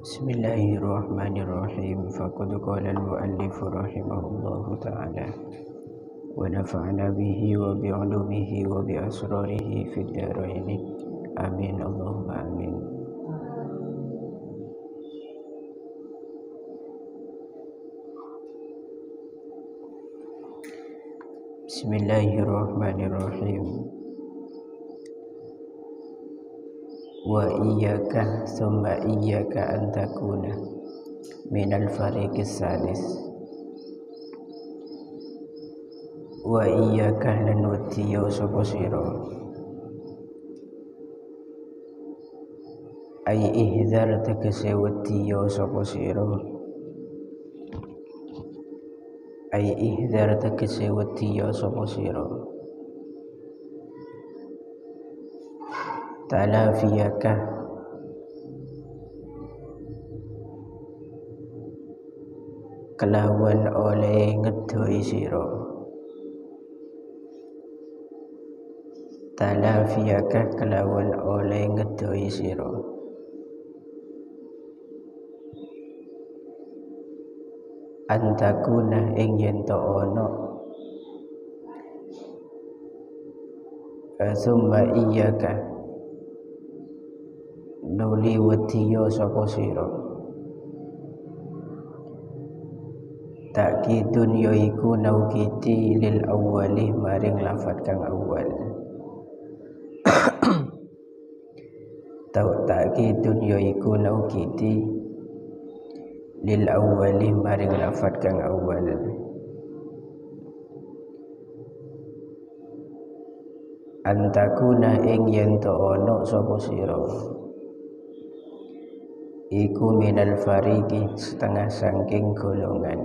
Bismillahirrahmanirrahim. Faqad qala al-muallif rahimahullahu ta'ala wa nafa'ana bihi wa bi'ulumihi wa bi asrarihi fid dharain. Amin Allahumma amin. Bismillahirrahmanirrahim. Wa iyyaka thumma iyyaka an takuna minal fariqis salis. Wa iyyaka lan watiyo sapa sira ay ihdzar tegese watiyo sapa sira ay ihdzar tegese watiyo sapa sira talafiyaka kelawan oleh ngedoi sira talafiyaka kelawan oleh ngedoi sira antakuna ing yen to ana summa iyyaka nuli wadiyo sapa sira takkidun yaiku naukiti lil awwali maring lafat kang awal takkidun yaiku naukiti lil awwali maring lafat kang awal antakuna ing yen to ana sapa sira iku minal fariqi setengah saking golongan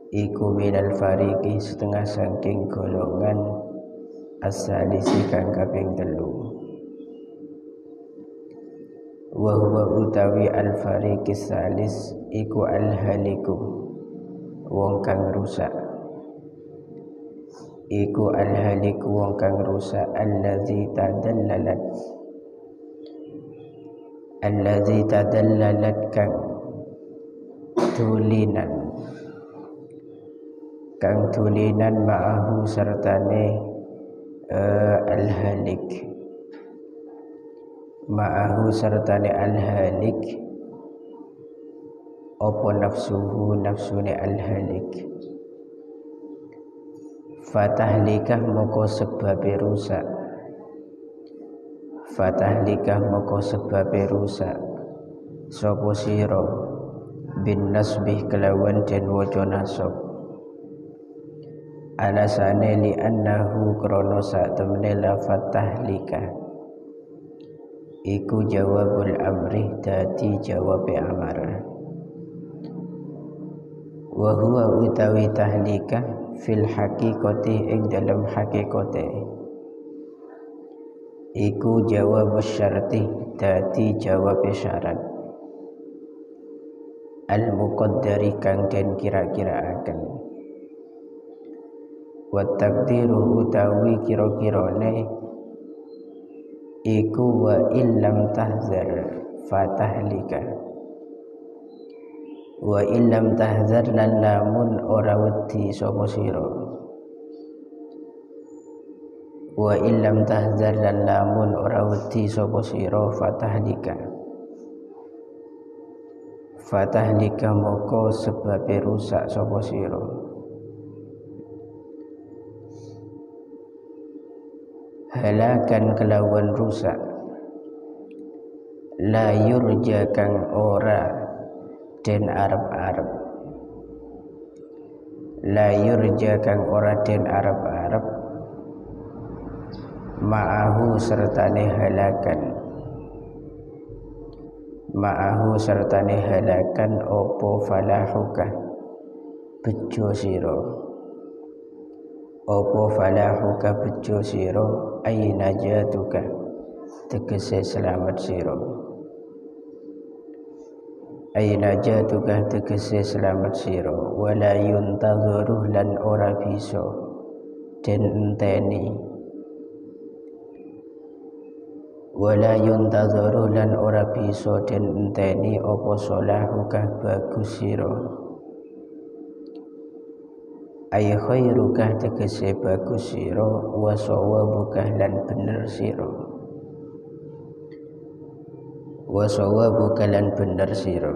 iku minal fariqi setengah saking golongan as-salisi kang kaping 3 wa huwa utawi al-fariqis salis iku al-haliku wong kang rusak iku al-haliku wong kang rusak allazi tadallalat kang tulinan ma'ahu sertane al-halik ma'ahu sertane al-halik apa nafsuhu nafsune al-halik fatahlikah moko sebabe rusak fatahlikah moko sebabe rusak sapa sira bin nasbih kelawan den waca nasab alasane li annahu krana sak temene lafat tahlika iku jawabul amri dadi jawabe amar wa huwa utawi tahlika fil haqiqati ing dalam hakikate iku jawab syarti dadi jawab syarat al-muqaddari kang den kira-kiraaken wa taqdiru utawi kira-kirane iku wa illam tahzar fatahlika wa illam tahzar lan lamun ora wedi sapa sira wa illam tahzar lan lamun ora wedi sapa sira fatahlika moko sebabe rusak sapa sira halakan kelawan rusak la yurja kang ora den arep-arep la yurja kang ora den arep-arep ma'ahu sertane halakan opo falahuka bejo sira ay najatuka tegese selamat sira wala yuntadharu lan ora bisa den enteni wala yuntazaru lan ora bisa den enteni apa salahukah bagus sira ay khairukah tegese bagus sira wa sawabukah lan bener sira wa sawabukah lan bener sira.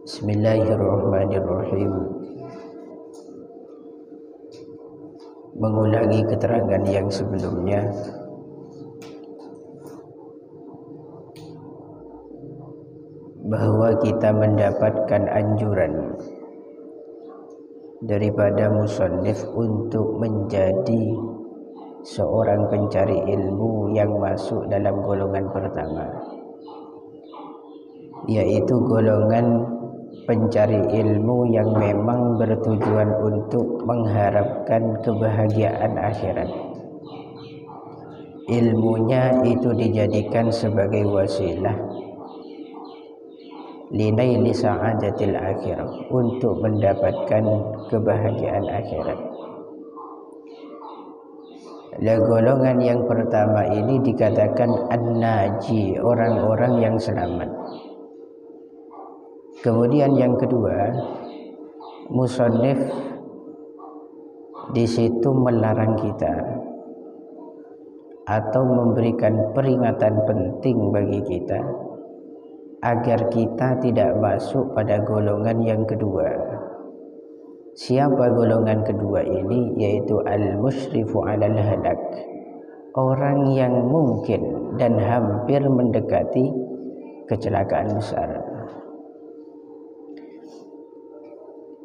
Bismillahirrahmanirrahim. Mengulangi keterangan yang sebelumnya, bahwa kita mendapatkan anjuran daripada musannif untuk menjadi seorang pencari ilmu yang masuk dalam golongan pertama, yaitu golongan pencari ilmu yang memang bertujuan untuk mengharapkan kebahagiaan akhirat. Ilmunya itu dijadikan sebagai wasilah linaili sa'adatil akhirah, untuk mendapatkan kebahagiaan akhirat. Golongan yang pertama ini dikatakan an-naji, orang-orang yang selamat. Kemudian yang kedua, musannif di situ melarang kita atau memberikan peringatan penting bagi kita agar kita tidak masuk pada golongan yang kedua. Siapa golongan kedua ini? Yaitu al-musyrifu 'alal halak, orang yang mungkin dan hampir mendekati kecelakaan besar.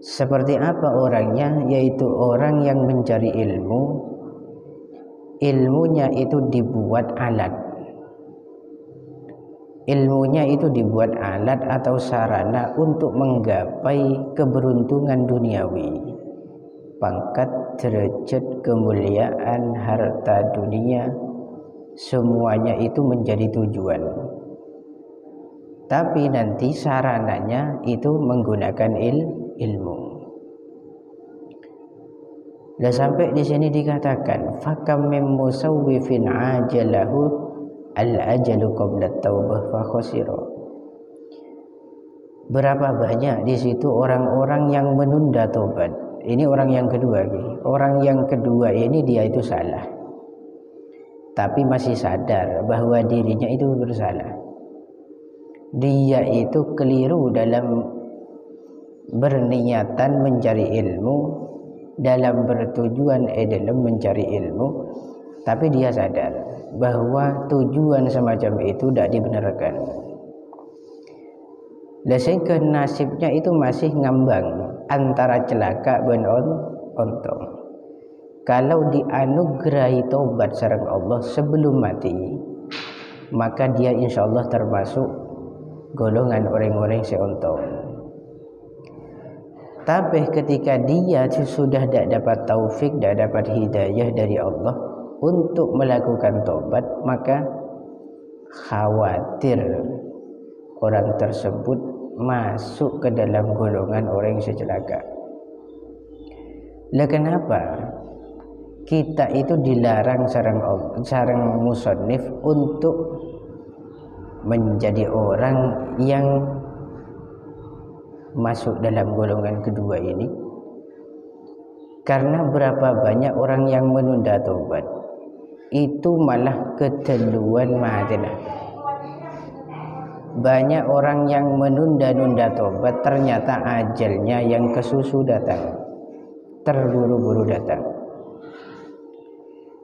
Seperti apa orangnya? Yaitu orang yang mencari ilmu, ilmunya itu dibuat alat, ilmunya itu dibuat alat atau sarana untuk menggapai keberuntungan duniawi, pangkat, derajat, kemuliaan, harta dunia, semuanya itu menjadi tujuan. Tapi nanti sarananya itu menggunakan ilmu. Dan sampai di sini dikatakan fakam mim musawwifin ajalahu al-ajalu qabla taubah fa khasira. Berapa banyak di situ orang-orang yang menunda tobat. Ini orang yang kedua. Orang yang kedua ini dia itu salah, tapi masih sadar bahwa dirinya itu bersalah. Dia itu keliru dalam berniatan mencari ilmu, dalam bertujuan dalam mencari ilmu, tapi dia sadar bahwa tujuan semacam itu tidak dibenarkan. Sehingga nasibnya itu masih ngambang antara celaka dan untung. Kalau dianugerahi taubat sareng Allah sebelum mati, maka dia insya Allah termasuk golongan orang-orang seuntung. Tapi ketika dia sudah tidak dapat taufik, tidak dapat hidayah dari Allah untuk melakukan taubat, maka khawatir orang tersebut masuk ke dalam golongan orang yang celaka. Lah kenapa kita itu dilarang sareng musannif untuk menjadi orang yang masuk dalam golongan kedua ini? Karena berapa banyak orang yang menunda taubat itu malah keterlaluan ma'adillah. Banyak orang yang menunda-nunda taubat ternyata ajalnya yang kesusu datang, terburu-buru datang.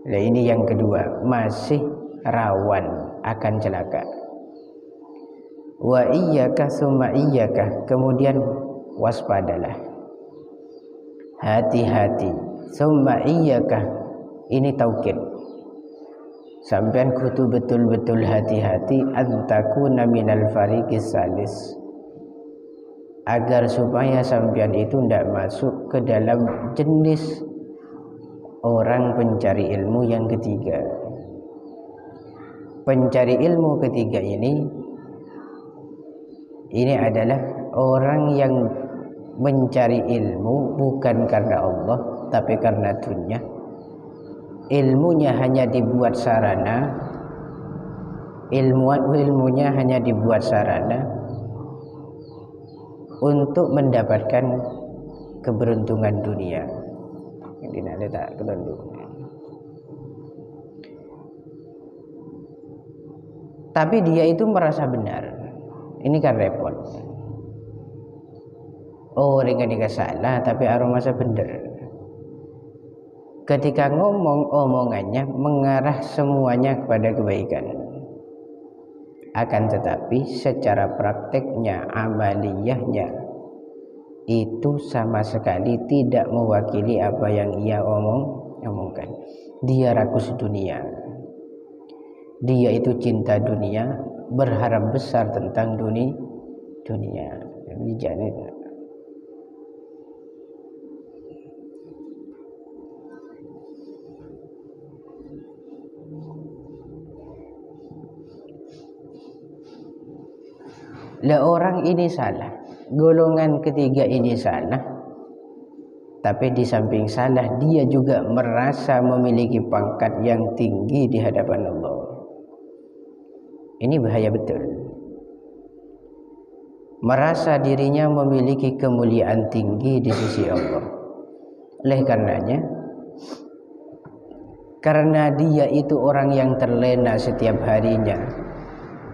Nah ini yang kedua, masih rawan akan celaka. Wa iyyaka summa iyyaka, kemudian waspadalah, hati-hati. Summa iyyaka ini taukid, sampean kudu betul-betul hati-hati antakuna minal fariqis salis, agar supaya sampean itu tidak masuk ke dalam jenis orang pencari ilmu yang ketiga. Pencari ilmu ketiga ini adalah orang yang mencari ilmu bukan karena Allah tapi karena dunia, ilmunya hanya dibuat sarana, ilmunya hanya dibuat sarana untuk mendapatkan keberuntungan dunia. Ini nak tak ketunduk. Tapi dia itu merasa benar. Ini kan repot. Oh, orang dia salah tapi aroma masa benar. Ketika ngomong, omongannya mengarah semuanya kepada kebaikan. Akan tetapi secara prakteknya, amaliyahnya itu sama sekali tidak mewakili apa yang ia omongkan. Dia rakus dunia. Dia itu cinta dunia, berharap besar tentang dunia. Jadi jangan. Lah orang ini salah, golongan ketiga ini salah, tapi di samping salah dia juga merasa memiliki pangkat yang tinggi di hadapan Allah. Ini bahaya betul. Merasa dirinya memiliki kemuliaan tinggi di sisi Allah. Oleh karenanya, karena dia itu orang yang terlena setiap harinya,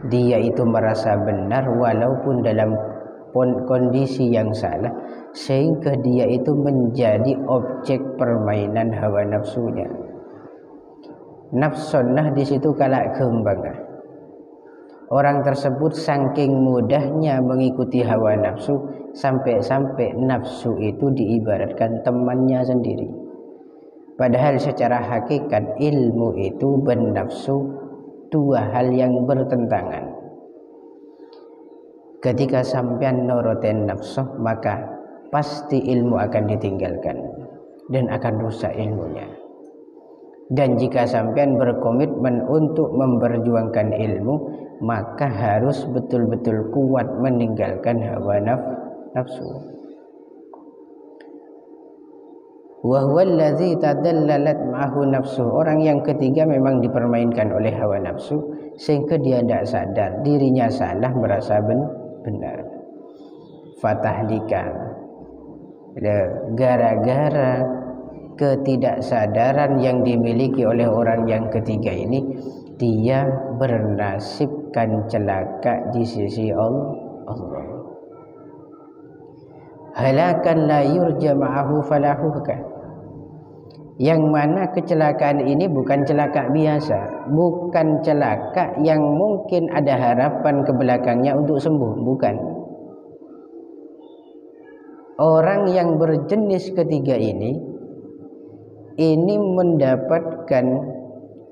dia itu merasa benar walaupun dalam kondisi yang salah, sehingga dia itu menjadi objek permainan hawa nafsunya. Nafsunnah di situ kalak kembang. Orang tersebut saking mudahnya mengikuti hawa nafsu sampai-sampai nafsu itu diibaratkan temannya sendiri. Padahal secara hakikat ilmu itu dan nafsu dua hal yang bertentangan. Ketika sampean noroten nafsu, maka pasti ilmu akan ditinggalkan dan akan rusak ilmunya. Dan jika sampean berkomitmen untuk memperjuangkan ilmu, maka harus betul-betul kuat meninggalkan hawa nafsu. Wa huwa allazi tadallalat ma'ahu nafsu. Orang yang ketiga memang dipermainkan oleh hawa nafsu sehingga dia tidak sadar dirinya salah, merasa benar. Fatahlika. Gara-gara ketidaksadaran yang dimiliki oleh orang yang ketiga ini, dia bernasibkan celaka di sisi Allah. Halakan la yurja ma'ahu falahuka. Yang mana kecelakaan ini bukan celaka biasa, bukan celaka yang mungkin ada harapan ke belakangnya untuk sembuh, bukan. Orang yang berjenis ketiga ini mendapatkan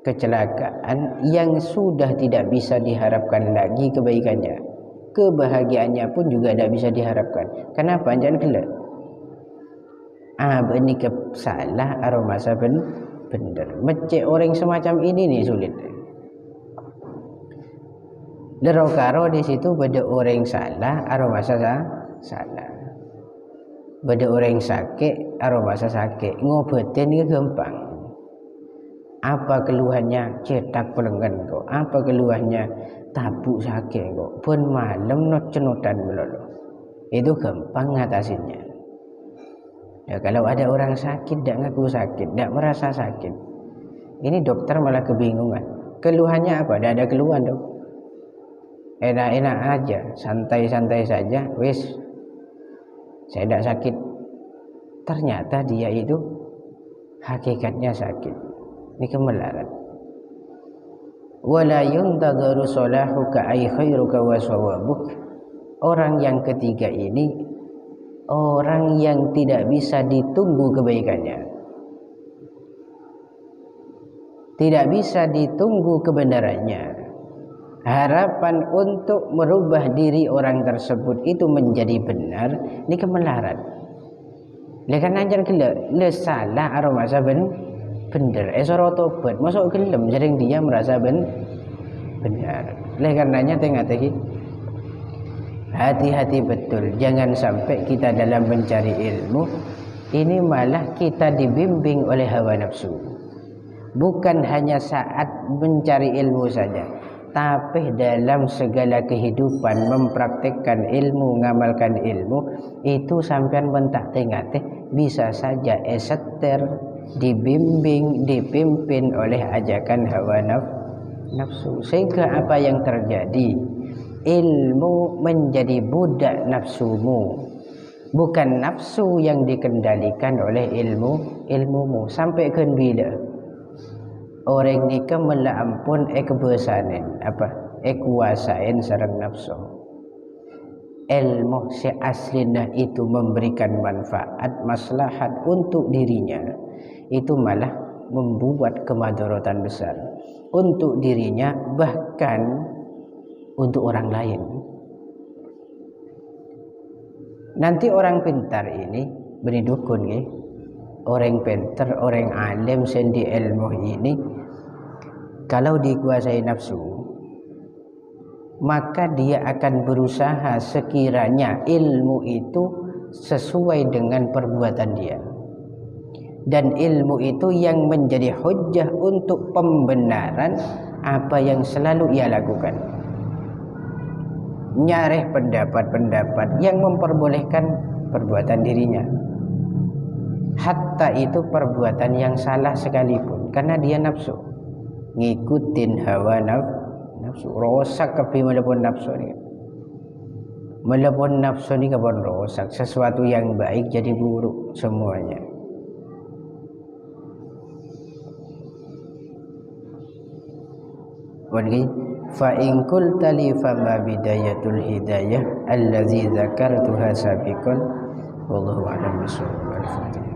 kecelakaan yang sudah tidak bisa diharapkan lagi kebaikannya. Kebahagiaannya pun juga tidak bisa diharapkan. Kenapa? Jangan gelap. Ini salah aroma benar. Mecek orang semacam ini nih sulit. Derokaro di situ beda orang salah aroma salah. Beda orang sakit aroma sakit. Ngobatin itu gampang. Apa keluhannya? Cetak pelengan kok. Apa keluhannya? Tabuk sakit kok. Pun malam no cenutan melulu. Itu gampang ngatasinnya. Ya, kalau ada orang sakit tidak ngaku sakit, tidak merasa sakit, ini dokter malah kebingungan. Keluhannya apa? Tidak ada keluhan dong. Enak-enak aja, santai-santai saja. Wis, saya tidak sakit. Ternyata dia itu hakikatnya sakit. Ini kemelarat. Wala yuntadharu salahuka ay khairuka wa sawabuk. Orang yang ketiga ini orang yang tidak bisa ditunggu kebaikannya, tidak bisa ditunggu kebenarannya. Harapan untuk merubah diri orang tersebut itu menjadi benar, ini kemelarat. Lekan anjar gila, le salah aroma saben bener. Esoro tobat, masuk gelem jaring dia merasa benar. Oleh karenanya tengah-tengah hati-hati betul, jangan sampai kita dalam mencari ilmu ini malah kita dibimbing oleh hawa nafsu. bukan hanya saat mencari ilmu saja, tapi dalam segala kehidupan mempraktikkan ilmu, mengamalkan ilmu itu sampean bentak tengah bisa saja setir, dibimbing, dipimpin oleh ajakan hawa nafsu, sehingga apa yang terjadi, ilmu menjadi budak nafsumu, bukan nafsu yang dikendalikan oleh ilmumu. Sampai ke bila orang nikah mela ampun kebesanan kuasain sareng nafsu. Ilmu si aslinya itu memberikan manfaat, maslahat untuk dirinya, itu malah membuat kemadaratan besar untuk dirinya, bahkan untuk orang lain. Nanti orang pintar ini beri dukun ya, orang pintar, orang alim sendi ilmu ini kalau dikuasai nafsu, maka dia akan berusaha sekiranya ilmu itu sesuai dengan perbuatan dia, dan ilmu itu yang menjadi hujjah untuk pembenaran apa yang selalu ia lakukan. Nyareh pendapat-pendapat yang memperbolehkan perbuatan dirinya, hatta itu perbuatan yang salah sekalipun, karena dia nafsu, ngikutin hawa nafsu, rosak kepi melepon nafsu ni. Melepon nafsu ni kapan rosak, sesuatu yang baik jadi buruk semuanya. Wadi fa in qulta li fama bidayatul hidayah allazi dzakartuha sabiqan wallahu a'lam bishawab.